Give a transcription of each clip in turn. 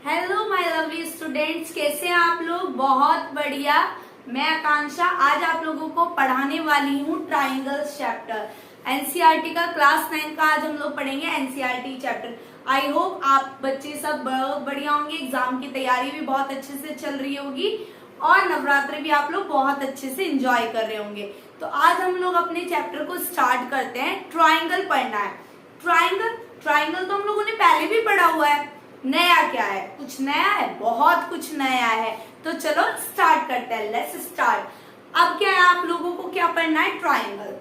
Hello my lovely students, कैसे हैं आप लोग। बहुत बढ़िया। मैं आकांक्षा आज आप लोगों को पढ़ाने वाली हूँ ट्राइंगल्स चैप्टर। एनसीईआरटी का क्लास 9 का आज हम लोग पढ़ेंगे एनसीईआरटी चैप्टर। आई होप आप बच्चे सब बहुत बढ़िया होंगे, एग्जाम की तैयारी भी बहुत अच्छे से चल रही होगी और नवरात्रि भी आप लोग बहुत अच्छे से एंजॉय कर रहे होंगे। तो आज हम लोग अपने चैप्टर को स्टार्ट करते हैं। ट्राइंगल पढ़ना है। ट्राइंगल ट्राइंगल तो हम लोगों ने पहले भी पढ़ा हुआ है। नया क्या है? कुछ नया है, बहुत कुछ नया है। तो चलो स्टार्ट करते हैं। Let's start. अब क्या है, आप लोगों को क्या पढ़ना है? ट्राइंगल।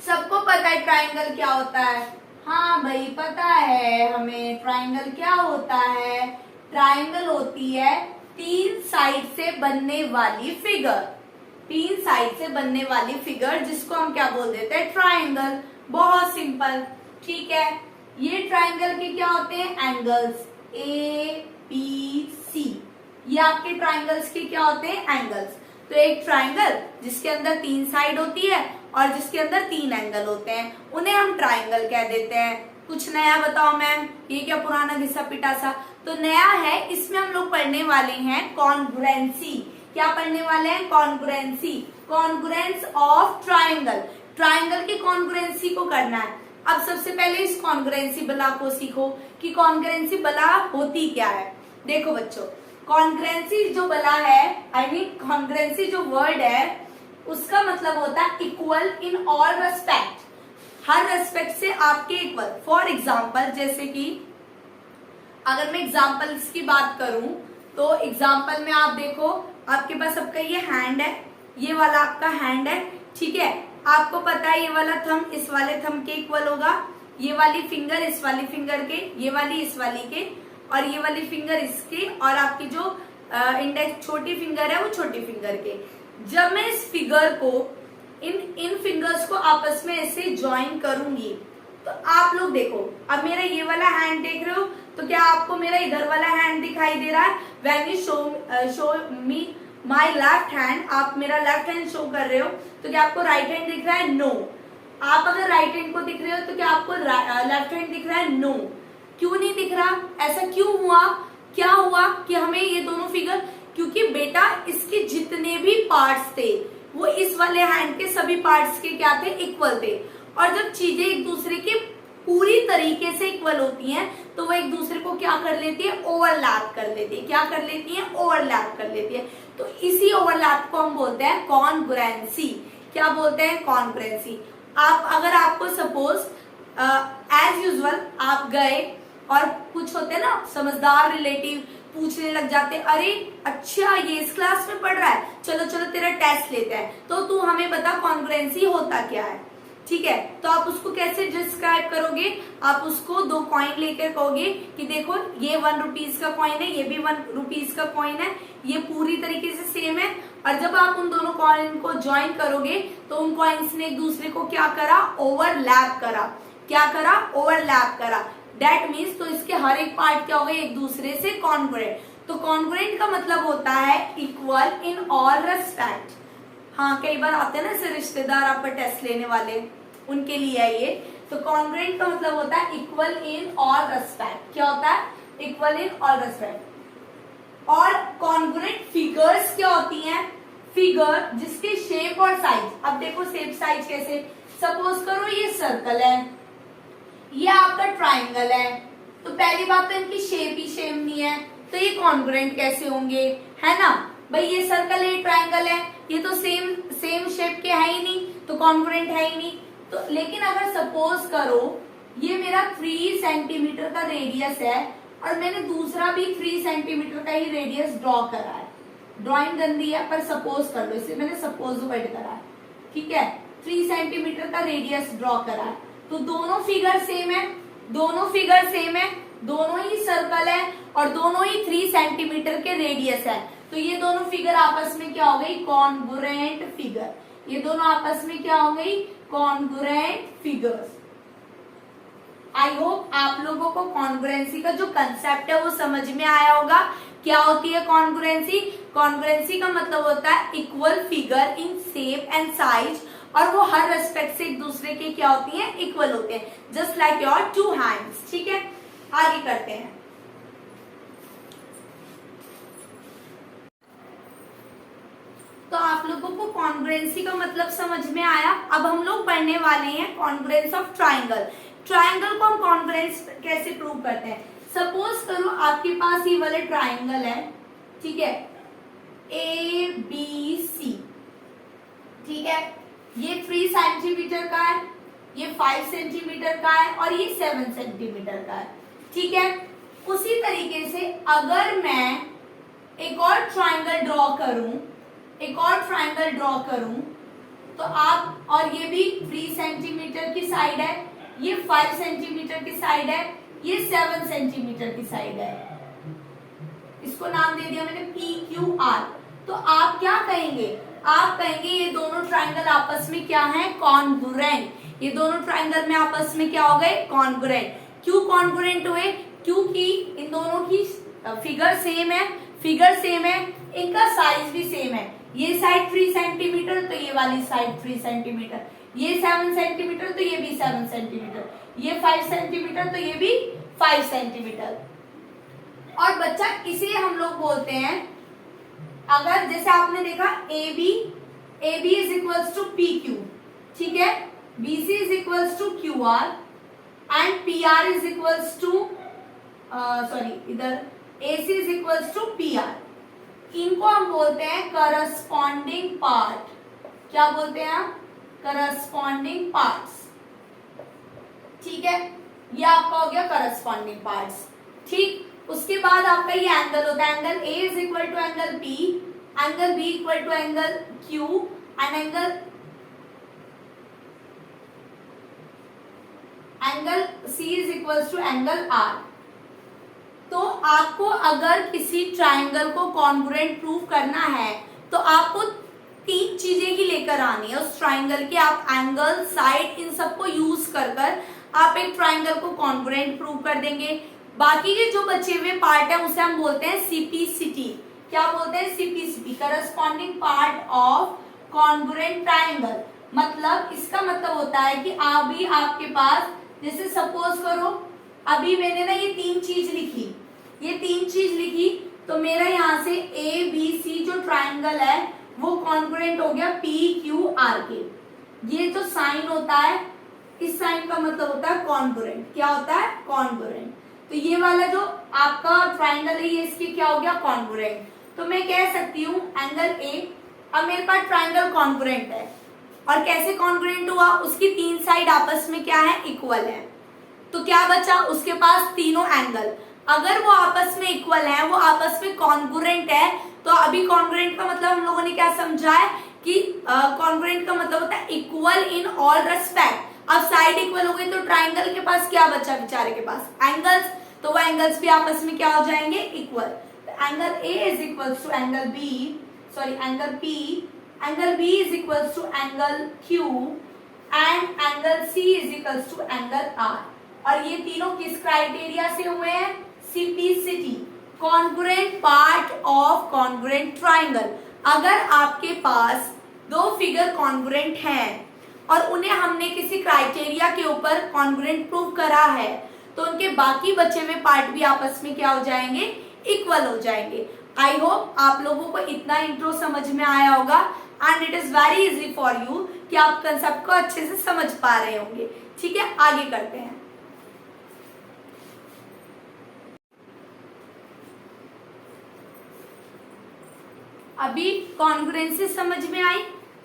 सबको पता है ट्राइंगल क्या होता है? हाँ भाई, पता है हमें ट्राइंगल क्या होता है। ट्राइंगल होती है तीन साइड से बनने वाली फिगर। तीन साइड से बनने वाली फिगर जिसको हम क्या बोल देते हैं? ट्राइंगल। बहुत सिंपल, ठीक है। ये ट्राइंगल के क्या होते हैं? एंगल्स। ए बी सी, ये आपके ट्राइंगल्स के क्या होते हैं? एंगल्स। तो एक ट्राइंगल जिसके अंदर तीन साइड होती है और जिसके अंदर तीन एंगल होते हैं, उन्हें हम ट्राइंगल कह देते हैं। कुछ नया बताओ मैम, ये क्या पुराना घिसा पिटा सा? तो नया है, इसमें हम लोग पढ़ने वाले हैं कॉन्ग्रुएंसी। क्या पढ़ने वाले हैं? Congruency. Congruence of triangle. Triangle की कॉन्ग्रुएंसी को करना है। अब सबसे पहले इस कॉन्ग्रुएंसी बला को सीखो कि कॉन्ग्रुएंसी बला होती क्या है। देखो बच्चों, कॉन्ग्रुएंसी जो बला है, आई मीन कॉन्ग्रुएंसी जो वर्ड है, उसका मतलब होता है equal in all respect. Her respect से आपके इक्वल। फॉर एग्जाम्पल, जैसे कि अगर मैं एग्जाम्पल्स की बात करूं तो एग्जाम्पल में आप देखो, आपके पास सबका ये हैंड है, ये वाला आपका हैंड है, ठीक है। आपको पता है ये वाला थंब इस वाले थंब के इक्वल होगा, ये वाली फिंगर इस वाली फिंगर के, ये वाली इस वाली के, और ये वाली फिंगर इसके, और आपकी जो इंडेक्स छोटी फिंगर है वो छोटी फिंगर के। जब मैं इस फिगर को इन फिंगर्स को आपस में ऐसे ज्वाइन करूंगी तो आप लोग देखो, अब मेरा ये वाला हैंड देख रहे हो, तो क्या आपको मेरा इधर वाला हैंड दिखाई दे रहा है? When you show me my left hand, आप मेरा लेफ्ट हैंड शो कर रहे हो, तो क्या आपको राइट हैंड दिख रहा है? नो। आप अगर राइट हैंड को दिख रहे हो तो क्या आपको लेफ्ट हैंड दिख रहा है? नो। क्यों नहीं दिख रहा? ऐसा क्यों हुआ? क्या हुआ कि हमें ये दोनों फिगर, क्योंकि बेटा इसके जितने भी पार्ट्स थे वो इस वाले हैंड के सभी पार्ट्स के क्या थे? इक्वल थे। और जब चीजें एक दूसरे के पूरी तरीके से इक्वल होती हैं तो वो एक दूसरे को क्या कर लेती है? ओवरलैप कर लेती है। क्या कर लेती है? ओवरलैप कर लेती है। तो इसी ओवरलैप को हम बोलते हैं कॉन्ग्रुएंसी। क्या बोलते हैं? कॉन्ग्रुएंसी। आप अगर आपको सपोज एज यूजुअल आप गए और कुछ होते हैं ना समझदार रिलेटिव, पूछने लग जाते, अरे अच्छा ये इस क्लास में पढ़ रहा है, चलो चलो तेरा टेस्ट लेते हैं, तो तू हमें बता कॉन्ग्रुएंसी होता क्या है, ठीक है। तो आप उसको कैसे डिस्क्राइब करोगे? आप उसको दो कॉइन लेकर कहोगे कि देखो ये 1 रुपीज का कॉइन है, ये भी 1 रुपीज का कॉइन है, ये पूरी तरीके से सेम है। और जब आप उन दोनों कॉइन को ज्वाइन करोगे तो उन कॉइन्स ने एक दूसरे को क्या करा? ओवरलैप करा। क्या करा? ओवरलैप करा। दैट मीन्स तो इसके हर एक पार्ट क्या हो गए? एक दूसरे से कॉन्ग्रुएंट। तो कॉन्ग्रुएंट का मतलब होता है इक्वल इन ऑल रेस्पेक्ट। हाँ, कई बार आते हैं ना ऐसे रिश्तेदार आप पर टेस्ट लेने वाले, उनके लिए है ये। तो कॉन्ग्रुएंट का मतलब होता है इक्वल इन ऑल रेस्पेक्ट। क्या होता है? Equal in all respect. और कॉन्ग्रुएंट फिगर्स क्या होती हैं? फिगर जिसके शेप और साइज। अब देखो शेप साइज कैसे, सपोज करो ये सर्कल है, ये आपका ट्राइंगल है, तो पहली बात तो इनकी शेप ही सेम नहीं है, तो ये कॉन्ग्रुएंट कैसे होंगे? है ना भाई, ये सर्कल है, ट्राइंगल है, ये तो सेम शेप के है ही नहीं, तो कॉन्ग्रुएंट है ही नहीं। तो लेकिन अगर सपोज करो ये मेरा 3 सेंटीमीटर का रेडियस है और मैंने दूसरा भी 3 सेंटीमीटर का ही रेडियस ड्रॉ करा है। ड्रॉइंग गंदी है पर सपोज कर लो, इसे मैंने सपोज वर्ड करा है, ठीक है। 3 सेंटीमीटर का रेडियस ड्रॉ करा है, तो दोनों फिगर सेम है, दोनों फिगर सेम है, दोनों ही सर्कल है और दोनों ही 3 सेंटीमीटर के रेडियस है। तो ये दोनों फिगर आपस में क्या हो गई? Congruent figure. ये दोनों आपस में क्या हो गई? Congruent figures. आई होप आप लोगों को कॉन्ग्रुएंसी का जो कंसेप्ट है वो समझ में आया होगा। क्या होती है कॉन्ग्रुएंसी? कॉन्ग्रुएंसी का मतलब होता है equal figure in shape and size, और वो हर रेस्पेक्ट से एक दूसरे के क्या होती हैं? इक्वल होते हैं, जस्ट लाइक योर 2 हैंड्स, ठीक है। आगे करते हैं। को कॉन्ग्रुएंसी का मतलब समझ में आया। अब हम लोग पढ़ने वाले हैं कॉन्ग्रुएंस ऑफ ट्राइंगल। ट्राइंगल को हम कॉन्ग्रुएंस कैसे प्रूव करते हैं। सपोज करो आपके पास ये वाला ट्राइंगल है, ठीक है, ABC, ठीक है, ये 3 सेंटीमीटर का है, ये 5 सेंटीमीटर का है और ये 7 सेंटीमीटर का है, ठीक है। उसी तरीके से अगर मैं एक और ट्राइंगल ड्रॉ करूं, तो आप, और ये भी 3 सेंटीमीटर की साइड है, ये 5 सेंटीमीटर की साइड है, ये 7 सेंटीमीटर की साइड है, इसको नाम दे दिया मैंने PQR। तो आप क्या कहेंगे, आप कहेंगे ये दोनों ट्राइंगल आपस में क्या है, कॉन्ग्रुएंट। ये दोनों ट्राइंगल में आपस में क्या हो गए, कॉन्ग्रुएंट। क्यों कॉन्ग्रुएंट हुए, क्योंकि इन दोनों की फिगर सेम है, इनका साइज भी सेम है। ये साइड 3 सेंटीमीटर तो ये वाली साइड 3 सेंटीमीटर, ये 7 सेंटीमीटर तो ये भी 7 सेंटीमीटर, ये 5 सेंटीमीटर तो ये भी 5 सेंटीमीटर। और बच्चा इसे हम लोग बोलते हैं, अगर जैसे आपने देखा AB is equals to PQ, ठीक है, BC is equals to QR and PR is equals to इधर AC is equals to PR। इनको हम बोलते हैं करस्पॉन्डिंग पार्ट। क्या बोलते हैं हम, करस्पॉन्डिंग पार्ट्स, ठीक है, ये आपका हो गया करस्पॉन्डिंग पार्ट्स, ठीक। उसके बाद आपका ये एंगल होता है, angle A is equal to angle P, angle B equal to angle Q and angle C is equal to angle R। तो आपको अगर किसी ट्राइंगल को कॉन्ग्रुएंट प्रूव करना है तो आपको 3 चीजें ही लेकर आनी है उस ट्राइंगल के। आप एंगल, साइड, इन सबको यूज कर आप एक ट्राइंगल को कॉन्ग्रुएंट प्रूव कर देंगे। बाकी के जो बचे हुए पार्ट है उसे हम बोलते हैं CPCT। क्या बोलते हैं, CPCT, corresponding part of congruent triangle. मतलब इसका मतलब होता है कि अभी आपके पास, जैसे सपोज करो अभी मैंने ना ये 3 चीज लिखी, तो मेरा यहाँ से ABC जो ट्राइंगल है वो कॉन्ग्रुएंट हो गया PQR के। ये जो साइन होता है, इस साइन का मतलब होता है कॉन्ग्रुएंट। क्या होता है, कॉन्ग्रुएंट। तो ये वाला जो आपका ट्राइंगल है ये इसके क्या हो गया, कॉन्ग्रुएंट। तो मैं कह सकती हूँ एंगल A, अब मेरे पास ट्राइंगल कॉन्ग्रुएंट है, और कैसे कॉन्ग्रुएंट हुआ, उसकी 3 साइड आपस में क्या है, इक्वल है। तो क्या बचा, उसके पास तीनों एंगल, अगर वो आपस में इक्वल है, वो आपस में कॉन्ग्रुएंट है, तो अभी कॉन्ग्रुएंट का मतलब हम लोगों ने क्या समझा है कि कॉन्ग्रुएंट का मतलब होता है इक्वल इन ऑल रेस्पेक्ट। अब साइड इक्वल हो गई तो ट्राइंगल के पास क्या बचा, बेचारे के पास एंगल्स, तो वो एंगल्स भी आपस में क्या हो जाएंगे, इक्वल। तो angle A is equal to angle P, angle B is equal to angle Q and angle C is equal to angle R। और ये तीनों किस क्राइटेरिया से हुए हैं, CPCT, congruent part of congruent triangle. अगर आपके पास 2 फिगर कॉन्ग्रुएंट हैं और उन्हें हमने किसी क्राइटेरिया के ऊपर कॉन्ग्रुएंट प्रूव करा है, तो उनके बाकी बचे हुए पार्ट भी आपस में क्या हो जाएंगे, इक्वल हो जाएंगे। आई होप आप लोगों को इतना इंट्रो समझ में आया होगा and it is very easy for you कि आप कंसेप्ट को अच्छे से समझ पा रहे होंगे। ठीक है, आगे करते हैं। अभी कॉन्ग्रुएंसी समझ में आई,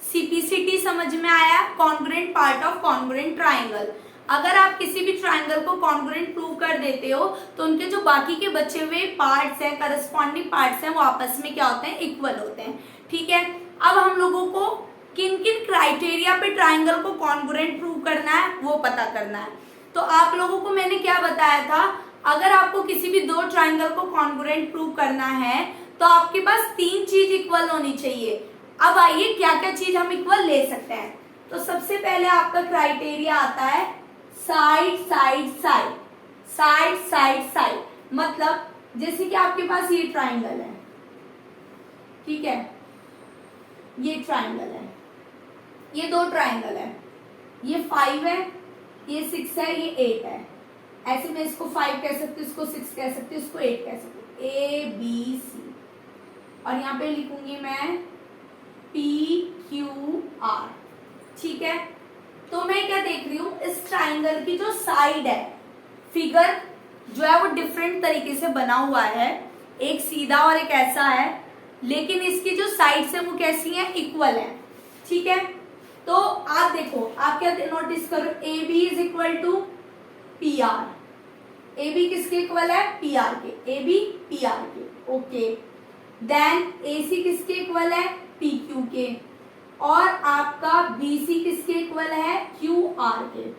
CPCT समझ में आया, congruent part of congruent triangle. अगर आप किसी भी ट्राइंगल को कॉन्ग्रुएंट प्रूव कर देते हो तो उनके जो बाकी के बचे हुए पार्ट्स हैं, करस्पॉन्डिंग पार्ट्स हैं, वो आपस में क्या होते हैं, इक्वल होते हैं। ठीक है, अब हम लोगों को किन किन क्राइटेरिया पे ट्राइंगल को कॉन्ग्रुएंट प्रूव करना है वो पता करना है। तो आप लोगों को मैंने क्या बताया था, अगर आपको किसी भी 2 ट्राइंगल को कॉन्ग्रुएंट प्रूव करना है तो आपके पास 3 चीज इक्वल होनी चाहिए। अब आइए क्या क्या चीज हम इक्वल ले सकते हैं। तो सबसे पहले आपका क्राइटेरिया आता है side side side, side side side. मतलब जैसे कि आपके पास ये ट्राइंगल है, ठीक है, ये ट्राइंगल है, ये 2 ट्राइंगल है, ये 5 है, ये 6 है, ये 8 है। ऐसे मैं इसको 5 कह सकती हूँ, इसको 6 कह सकती हूँ, इसको 8 कह सकती हूँ, A B C। और यहाँ पे लिखूंगी मैं P क्यू आर। ठीक है, तो मैं क्या देख रही हूँ, इस ट्राइंगल की जो साइड है, फिगर जो है वो डिफरेंट तरीके से बना हुआ है, एक सीधा और एक ऐसा है, लेकिन इसकी जो साइड्स है वो कैसी है, इक्वल है। ठीक है, तो आप देखो, आप क्या नोटिस करो, A B is equal to P R. A B किसके इक्वल है, पी आर के, ए बी पी आर के। ओके, देन ए सी किसके इक्वल है, पी क्यू के, और आपका बी सी किसके इक्वल है, क्यू आर के।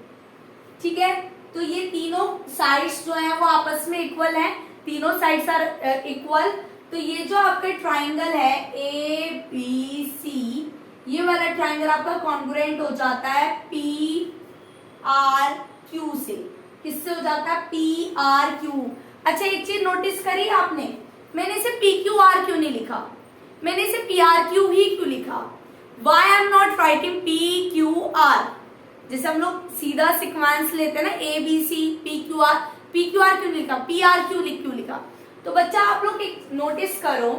ठीक है, तो ये तीनों साइड्स जो है वो आपस में इक्वल है, तीनों साइड्स आर इक्वल। तो ये जो आपका ट्राइंगल है ए बी सी, ये वाला ट्राइंगल आपका कॉन्ग्रुएंट हो जाता है पी आर क्यू से। किससे हो जाता है, पी आर क्यू। अच्छा, एक चीज नोटिस करी आपने, मैंने इसे पी क्यू आर क्यों नहीं लिखा, मैंने इसे पी आर क्यू ही क्यों लिखा। Why I am not writing P Q R, जैसे हम लोग सीधा सिक्वेंस लेते हैं ना, A B C P Q R क्यों लिखा, पी आर क्यू लिखा। तो बच्चा आप लोग एक नोटिस करो,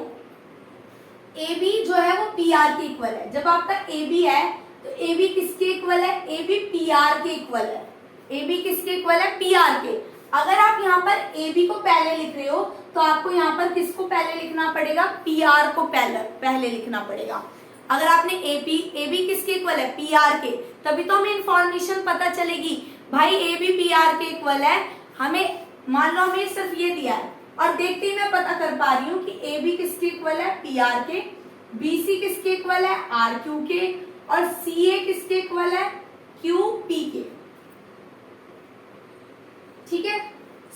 ए बी जो है वो पी आर के इक्वल है। जब आपका ए बी है तो ए बी किसके इक्वल है, ए बी पी आर के इक्वल है। ए बी किसके इक्वल है, पी आर के। अगर आप यहाँ पर ए बी को पहले लिख रहे हो तो आपको यहाँ पर किसको पहले लिखना पड़ेगा, पी आर को पहले लिखना पड़ेगा। अगर आपने ए बी किसके इक्वल है, पी आर के, तभी तो हमें इंफॉर्मेशन पता चलेगी भाई ए बी पी आर के इक्वल है। हमें मान लो हमें सिर्फ ये दिया है और देखते ही मैं पता कर पा रही हूँ कि ए बी किसके इक्वल है, पी आर के, बी सी किसके इक्वल है, आर क्यू के, और सी ए किसके इक्वल है, क्यू पी के। ठीक है,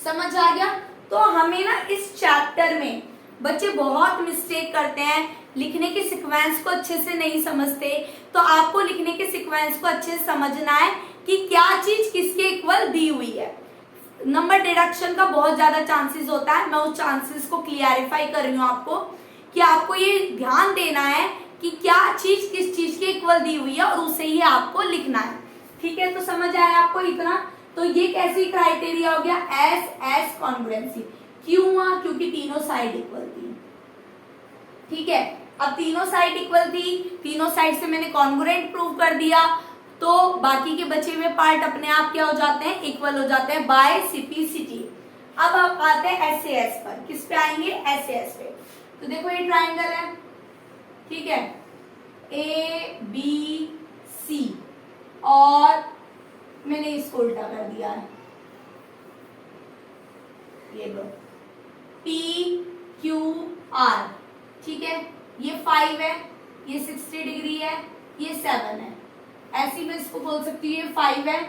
समझ आ गया। तो हमें ना इस चैप्टर में बच्चे बहुत मिस्टेक करते हैं, लिखने के सीक्वेंस को अच्छे से नहीं समझते। तो आपको लिखने के सीक्वेंस को अच्छे से समझना है कि क्या चीज किसके इक्वल दी हुई है। नंबर डिडक्शन का बहुत ज्यादा चांसेस होता है, मैं उस चांसेस को क्लियरिफाई कर रही हूँ आपको, कि आपको ये ध्यान देना है कि क्या चीज किस चीज के इक्वल दी हुई है और उसे ही आपको लिखना है। ठीक है, तो समझ आया आपको इतना। तो ये कैसी क्राइटेरिया हो गया, एस एस कॉन्ग्रुएंसी। क्यों हुआ, क्योंकि तीनों साइड इक्वल थी। ठीक है, अब तीनों साइड इक्वल थी, तीनों साइड से मैंने कॉन्ग्रुएंट प्रूव कर दिया, तो बाकी के बचे हुए पार्ट अपने आप क्या हो जाते हैं, इक्वल हो जाते हैं बाय सिम्प्लिसिटी। अब आप आते हैं एसएएस पर, किस पे आएंगे, एसएएस पे। तो देखो ये ट्राइंगल है, ठीक है, ए बी सी, और मैंने इसको उल्टा कर दिया है, ये लो, पी क्यू आर। ठीक है, ये 5 है, ये 60 डिग्री है, ये 7 है। ऐसी मैं इसको बोल सकती हूँ, ये 5 है,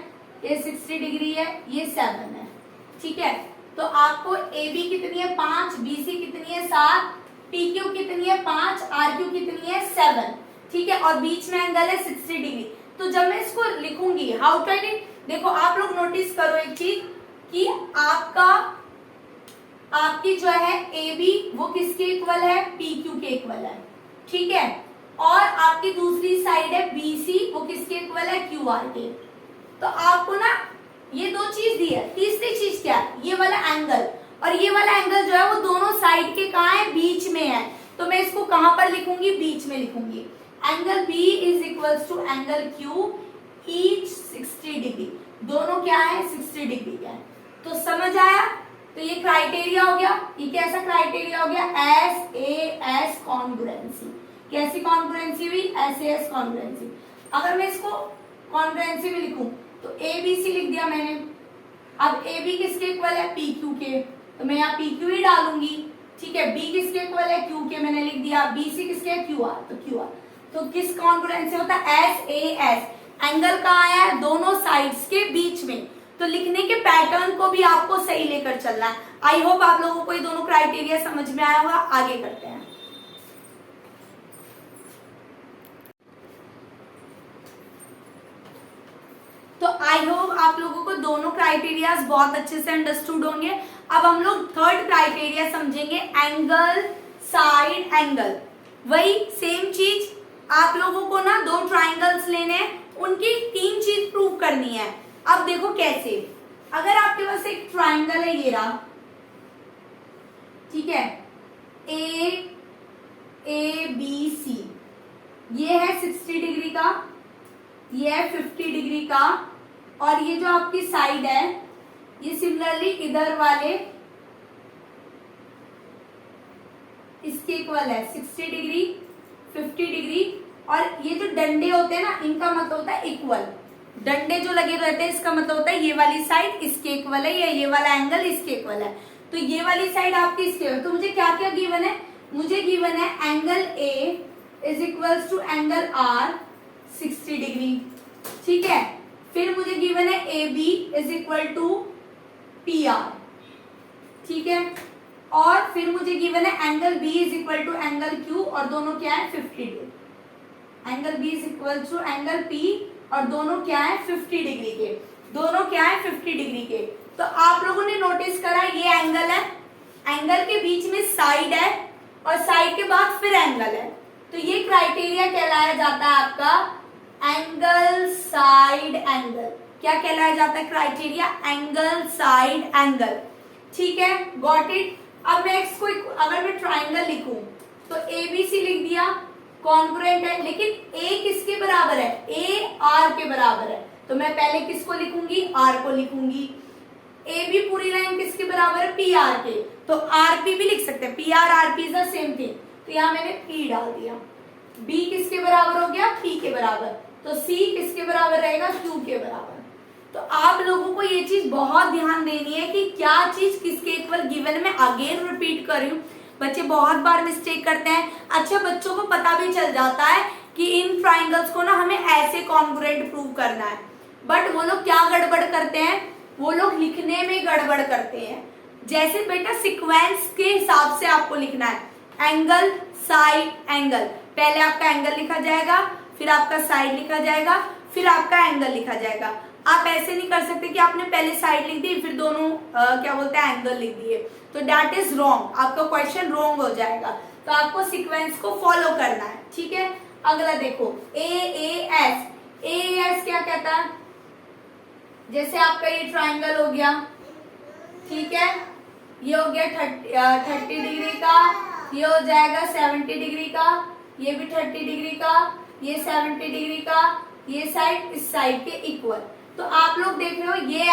ये 60 डिग्री है, ये 7 है। ठीक है, तो आपको ए बी कितनी है, 5, बी सी कितनी है, 7, पी क्यू कितनी है, 5, आर क्यू कितनी है, 7। ठीक है, और बीच में एंगल है 60 डिग्री। तो जब मैं इसको लिखूंगी, हाउ कैन इट, देखो आप लोग नोटिस करो एक चीज कि आपकी जो है ए बी वो किसके इक्वल है, पी क्यू के इक्वल है। ठीक है, और आपकी दूसरी साइड है बी सी, वो किसके इक्वल है, क्यू आर के। तो आपको ना ये दो चीज दी है, तीसरी चीज क्या है, ये वाला एंगल, और ये वाला एंगल जो है वो दोनों साइड के कहाँ है, बीच में है। तो मैं इसको कहां पर लिखूंगी, बीच में लिखूंगी। Angle B is equals to angle Q, each 60 degree, दोनों क्या है, 60 डिग्री का है। तो समझ आया, तो ये क्राइटेरिया हो गया। ये कैसा क्राइटेरिया हो गया, एस ए एस कॉन्ग्रुएंसी। कैसी कॉन्ग्रुएंसी हुई, एस ए एस कॉन्ग्रुएंसी। अगर मैं इसको कॉन्ग्रुएंसी में लिखूं तो ए बी सी लिख दिया मैंने। अब ए बी किसके इक्वल है, पी क्यू के, तो मैं यहाँ पी क्यू ही डालूंगी। ठीक है, बी किसके इक्वल है, क्यू के, मैंने लिख दिया। बी सी किसके है, क्यू आर, तो क्यू आर। तो किस कॉन्ग्रुएंसी होता है, एस ए एस। एंगल कहाँ आया है, दोनों साइड्स के बीच में। तो लिखने के पैटर्न को भी आपको सही लेकर चलना है। आई होप आप लोगों को ये दोनों क्राइटेरिया समझ में आया होगा। आगे करते हैं। तो आई होप आप लोगों को दोनों क्राइटेरियाज बहुत अच्छे से अंडरस्टूड होंगे। अब हम लोग थर्ड क्राइटेरिया समझेंगे, एंगल साइड एंगल। वही सेम चीज, आप लोगों को ना दो ट्राइंगल्स लेने हैं, उनकी 3 चीज प्रूव करनी है। अब देखो कैसे, अगर आपके पास एक ट्राइंगल है, ये रहा, ठीक है, ए बी सी, ये है 60 ये है 50 डिग्री का, और ये जो आपकी साइड है ये सिमिलरली इधर वाले इसके इक्वल है 60 डिग्री, 50 डिग्री, और ये जो डंडे होते हैं ना इनका मतलब होता है इक्वल। डंडे जो लगे रहते हैं इसका मतलब होता है ये वाली साइड इसके इक्वल है या ये वाला एंगल इसके इक्वल है। तो ये वाली साइड आपकी इसके इक्वल। तो मुझे क्या क्या गिवन है, मुझे गिवन है angle A is equals to angle R 60 degree, ठीक है। फिर मुझे गिवन है A B is equal to P R, ठीक है। और फिर मुझे गिवन है angle B is equal to angle Q, और दोनों क्या है 50 degree. Angle B is equal to angle P, और दोनों क्या है 50 डिग्री के, दोनों क्या है 50 डिग्री के। तो आप लोगों ने नोटिस करा ये एंगल है, एंगल के बीच में साइड है, और साइड के बाद फिर एंगल है। तो ये क्राइटेरिया कहलाया जाता है आपका एंगल साइड एंगल। क्या कहलाया जाता है क्राइटेरिया, एंगल साइड एंगल, ठीक है। Got it. अब मैं इसको अगर मैं ट्राइंगल लिखूं तो एबीसी लिख दिया, कॉन्ग्रुएंट है, लेकिन ए किसके बराबर है, ए आर के बराबर है। तो मैं पहले किसको लिखूंगी, आर को लिखूंगी। ए बी पूरी लाइन किसके बराबर है, पी आर के। तो आर पी भी लिख सकते हैं, P R R P is the same thing. तो यहाँ मैंने पी डाल दिया। बी किसके बराबर हो गया, पी के बराबर। तो सी किसके बराबर रहेगा, क्यू के बराबर। तो आप लोगों को ये चीज बहुत ध्यान देनी है कि क्या चीज किसके इक्वल गिवन। मैं अगेन रिपीट कर रही हूँ, बच्चे बहुत बार मिस्टेक करते हैं। अच्छा, बच्चों को पता भी चल जाता है कि इन ट्राइंगल्स को ना हमें ऐसे कॉन्ग्रुएंट प्रूव करना है, बट वो लोग क्या गड़बड़ करते हैं, वो लोग लिखने में गड़बड़ करते हैं। जैसे बेटा सीक्वेंस के हिसाब से आपको लिखना है, एंगल साइड एंगल। पहले आपका एंगल लिखा जाएगा, फिर आपका साइड लिखा जाएगा, फिर आपका एंगल लिखा जाएगा। आप ऐसे नहीं कर सकते कि आपने पहले साइड लिख दी फिर दोनों क्या बोलते हैं एंगल लिख दिए, तो दैट इज रॉन्ग, आपका क्वेश्चन रॉन्ग हो जाएगा। तो आपको सीक्वेंस को फॉलो करना है, ठीक है। अगला देखो ए एस क्या कहता है, जैसे आपका ये ट्राइंगल हो गया, ठीक है, ये हो गया 30 डिग्री का, ये हो जाएगा 70 डिग्री का, ये भी 30 डिग्री का, ये 70 डिग्री का, ये साइड इस साइड के इक्वल। तो आप लोग देख रहे हो ये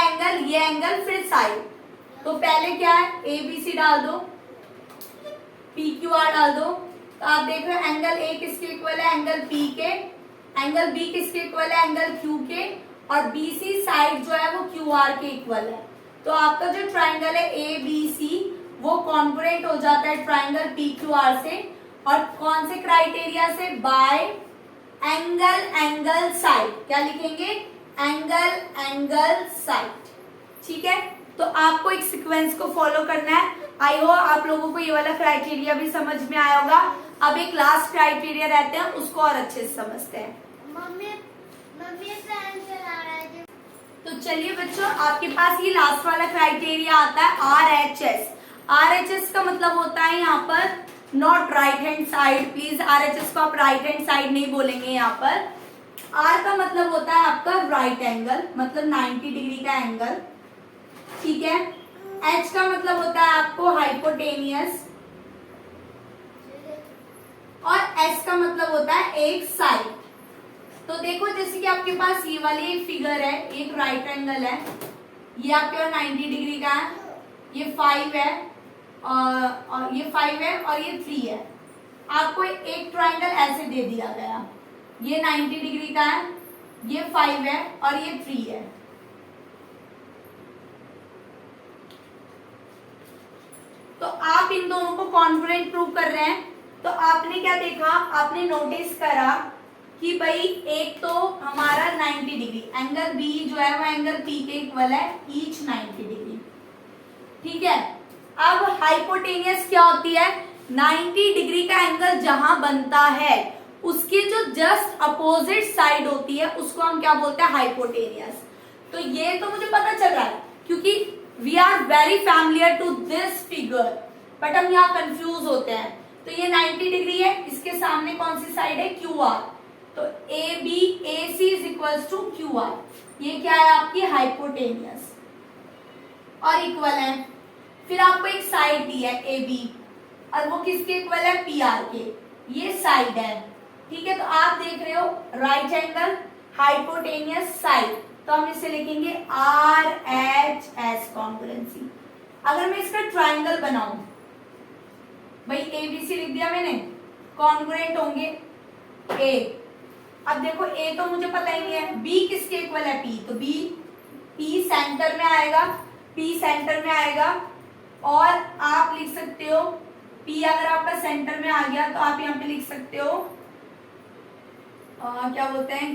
एंगल फिर साइड। तो पहले क्या है, ए बी सी डाल दो, पी क्यू आर डाल दो। तो आप देख रहे हो एंगल ए किसके इक्वल है, एंगल पी के, एंगल बी किसके इक्वल है, एंगल क्यू के, और बी सी साइड जो है वो क्यू आर के इक्वल है। तो आपका जो ट्राइंगल है ए बी सी वो कॉन्ग्रुएंट हो जाता है ट्राइंगल पी क्यू आर से, और कौन से क्राइटेरिया से, बाय एंगल साइड। क्या लिखेंगे, एंगल साइड, ठीक है। तो आपको एक सीक्वेंस को फॉलो करना है। आई होप आप लोगों को ये वाला क्राइटेरिया भी समझ में आया होगा। अब एक लास्ट क्राइटेरिया रहते हैं, उसको और अच्छे से समझते हैं। मम्मी फैन चला रहा है। तो चलिए बच्चों, आपके पास ये लास्ट वाला क्राइटेरिया आता है RHS। RHS का मतलब होता है यहाँ पर not right hand side. Please RHS को आप राइट हैंड साइड नहीं बोलेंगे यहाँ पर। R का मतलब होता है आपका राइट एंगल, मतलब 90 डिग्री का एंगल, ठीक है। H का मतलब होता है आपको हाइपोटेनियस, और S का मतलब होता है एक साइड। तो देखो जैसे कि आपके पास ये वाली एक फिगर है, एक राइट एंगल है, ये आपके पास 90 डिग्री का है, ये 5 है, और ये 5 है और ये 3 है। आपको एक ट्राइंगल ऐसे दे दिया गया, ये 90 डिग्री का है, ये 5 है और ये 3 है। तो आप इन दोनों को कॉन्ग्रुएंट प्रूव कर रहे हैं। तो आपने क्या देखा, आपने नोटिस करा कि भाई एक तो हमारा 90 डिग्री, एंगल बी जो है वो एंगल पी के इक्वल है, ईच 90 डिग्री, ठीक है। अब हाइपोटेनियस क्या होती है, 90 डिग्री का एंगल जहां बनता है उसके जो जस्ट अपोजिट साइड होती है उसको हम क्या बोलते हैं, हाइपोटेनियस। तो ये तो मुझे पता चल रहा है क्योंकि we are very familiar to this figure, but हम यहाँ कंफ्यूज होते हैं। तो ये 90 डिग्री है, इसके सामने कौन सी साइड है, क्यू आर। तो A B A C is equal to Q R, ये क्या है आपकी हाइपोटेनियस और इक्वल है। फिर आपको एक साइड दी है ए बी, और वो किसके इक्वल है, पी आर के, ये साइड है, ठीक है। तो आप देख रहे हो राइट एंगल, हाइपोटेनियस साइड, तो हम इसे लिखेंगे RHS कॉन्ग्रुएंसी। अगर मैं इसका ट्राइंगल बनाऊं, भाई ABC लिख दिया मैंने, कॉन्ग्रुएंट होंगे A। अब देखो A तो मुझे पता ही नहीं है, B किसके इक्वल है P, तो P सेंटर में आएगा, P सेंटर में आएगा। और आप लिख सकते हो P अगर आपका सेंटर में आ गया तो आप यहाँ पे लिख सकते हो क्या बोलते हैं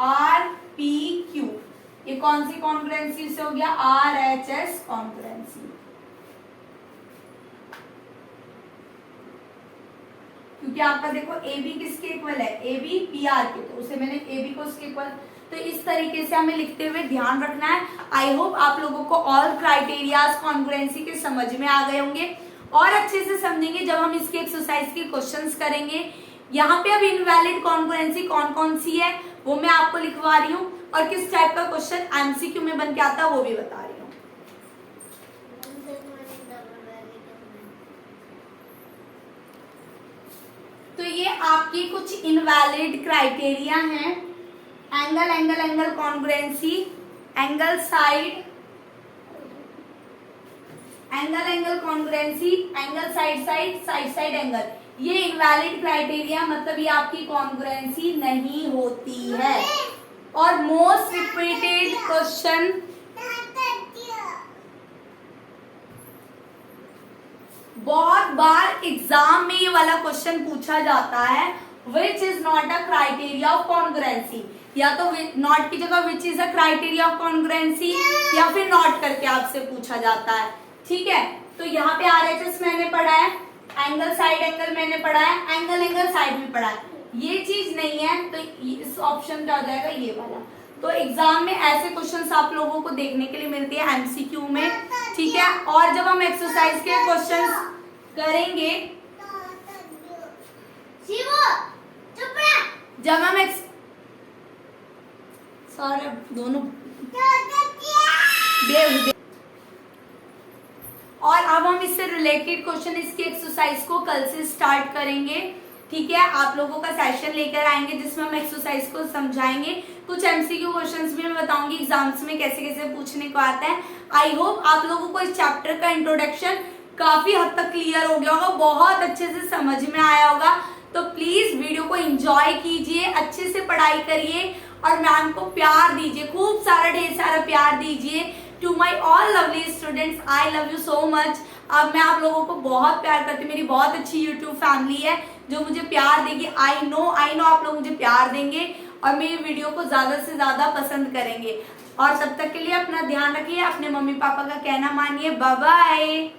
RPQ। ये कौन सी कॉन्ग्रुएंसी से हो गया, RHS कॉन्ग्रुएंसी। क्योंकि आपका देखो AB किसके इक्वल है, AB PR के, तो उसे मैंने AB को उसके इक्वल, तो इस तरीके से हमें लिखते हुए ध्यान रखना है। आई होप आप लोगों को ऑल क्राइटेरियाज कॉन्ग्रुएंसी के समझ में आ गए होंगे और अच्छे से समझेंगे जब हम इसके एक्सरसाइज के क्वेश्चंस करेंगे। यहाँ पे अब इनवैलिड कॉन्ग्रुएंसी कौन कौन सी है वो मैं आपको लिखवा रही हूँ, और किस टाइप का क्वेश्चन एमसीक्यू में बन के आता है वो भी बता रही हूँ। तो ये आपकी कुछ इनवैलिड क्राइटेरिया हैं। Angle angle angle congruency, angle side, angle angle congruency, angle side side, side side angle, ये इनवैलिड क्राइटेरिया, मतलब ये आपकी कॉन्ग्रुएंसी नहीं होती है। और मोस्ट रिपीटेड क्वेश्चन, बहुत बार एग्जाम में ये वाला क्वेश्चन पूछा जाता है, which is not a criteria of congruency, या तो नॉट की जगह which is a criteria of congruency, या फिर नॉट करके आपसे पूछा जाता है। ठीक है, तो यहाँ पे RHS मैंने पढ़ा है, एंगल साइड एंगल मैंने पढ़ा है, एंगल एंगल साइड भी पढ़ा है, ये चीज नहीं है तो इस ऑप्शन क्या हो जाएगा, ये वाला। तो एग्जाम में ऐसे क्वेश्चंस आप लोगों को देखने के लिए मिलती है एमसीक्यू में। ठीक है, और जब हम एक्सरसाइज के क्वेश्चंस करेंगे, जब हम सारे दोनों और अब हम इससे रिलेटेड क्वेश्चन इसकी एक्सरसाइज को कल से स्टार्ट करेंगे। ठीक है, आप लोगों का सेशन लेकर आएंगे जिसमें हम एक्सरसाइज को समझाएंगे, कुछ एमसीक्यू क्वेश्चंस भी मैं बताऊंगी एग्जाम्स में कैसे कैसे पूछने को आता है। आई होप आप लोगों को इस चैप्टर का इंट्रोडक्शन काफी हद तक क्लियर हो गया होगा, बहुत अच्छे से समझ में आया होगा। तो प्लीज वीडियो को एंजॉय कीजिए, अच्छे से पढ़ाई करिए और मैम को प्यार दीजिए, खूब सारा ढेर सारा प्यार दीजिए। To my all lovely students, I love you so much. अब मैं आप लोगों को बहुत प्यार करती हूँ, मेरी बहुत अच्छी यूट्यूब फैमिली है जो मुझे प्यार देगी। आई नो आप लोग मुझे प्यार देंगे और मेरी वीडियो को ज्यादा से ज्यादा पसंद करेंगे। और तब तक के लिए अपना ध्यान रखिए, अपने मम्मी पापा का कहना मानिए। Bye bye.